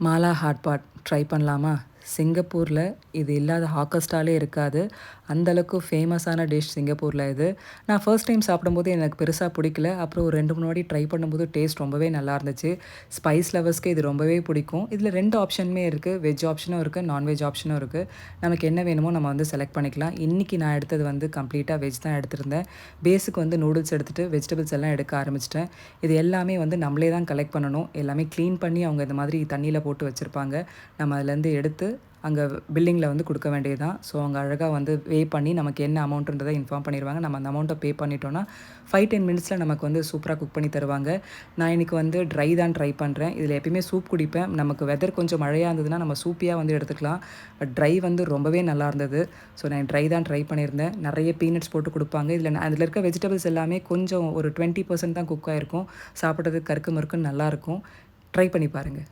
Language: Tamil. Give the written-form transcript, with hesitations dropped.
மாலா ஹாட் பாட் ட்ரை பண்ணலாமா? சிங்கப்பூரில இது இல்லாத ஹாக்கர் ஸ்டாலே இருக்காது. அந்த அளவுக்கு ஃபேமஸான டிஷ் சிங்கப்பூரில இது. நான் ஃபர்ஸ்ட் டைம் சாப்பிடும்போது எனக்கு பெருசா பிடிக்கல. அப்புறம் ஒரு 2, 3 வாட்டி ட்ரை பண்ணும்போது டேஸ்ட் ரொம்பவே நல்லா இருந்துச்சு. ஸ்பைஸ் லவர்ஸ்க்கு இது ரொம்பவே பிடிக்கும். இதில 2 ஆப்ஷனுமே இருக்கு. வெஜ் ஆப்ஷனும் இருக்கு, நான்வெஜ் ஆப்ஷனும் இருக்கு. நமக்கு என்ன வேணுமோ நம்ம வந்து செலக்ட் பண்ணிக்கலாம். இன்னைக்கு நான் எடுத்தது வந்து கம்ப்ளீட்டா வெஜ் தான் எடுத்திருந்தேன். பேஸுக்கு வந்து நூடுல்ஸ் எடுத்துட்டு வெஜிடபிள்ஸ் எல்லாம் எடுக்க ஆரம்பிச்சுட்டேன். இது எல்லாமே வந்து நம்மளே தான் கலெக்ட் பண்ணணும். எல்லாமே க்ளீன் பண்ணி அவங்க இந்த மாதிரி தண்ணீல போட்டு வச்சிருப்பாங்க. நம்ம அதுலேருந்து எடுத்து அங்கே பில்லிங்கில் வந்து கொடுக்க வேண்டியது தான். ஸோ அவங்க அழகாக வந்து பே பண்ணி நமக்கு என்ன அமௌண்ட்டுன்றதை இன்ஃபார்ம் பண்ணிடுவாங்க. நம்ம அந்த அமௌண்ட்டை பே பண்ணிட்டோன்னா 5, 10 மினிட்ஸில் நமக்கு வந்து சூப்பராக குக் பண்ணி தருவாங்க. நான் இன்றைக்கி வந்து ட்ரை தான் ட்ரை பண்ணுறேன். இதில் எப்பயுமே சூப் குடிப்பேன். நமக்கு வெதர் கொஞ்சம் மழையாக இருந்ததுன்னா நம்ம சூப்பியாக வந்து எடுத்துக்கலாம். பட் ட்ரை வந்து ரொம்பவே நல்லா இருந்தது. ஸோ நான் ட்ரை தான் ட்ரை பண்ணியிருந்தேன். நிறைய பீனட்ஸ் போட்டு கொடுப்பாங்க. அதில் இருக்க வெஜிடபிள்ஸ் எல்லாமே கொஞ்சம் ஒரு 20% தான் குக் ஆகிருக்கும். சாப்பிட்றதுக்கு கருக்கு மறுக்குன்னு நல்லாயிருக்கும். ட்ரை பண்ணி பாருங்கள்.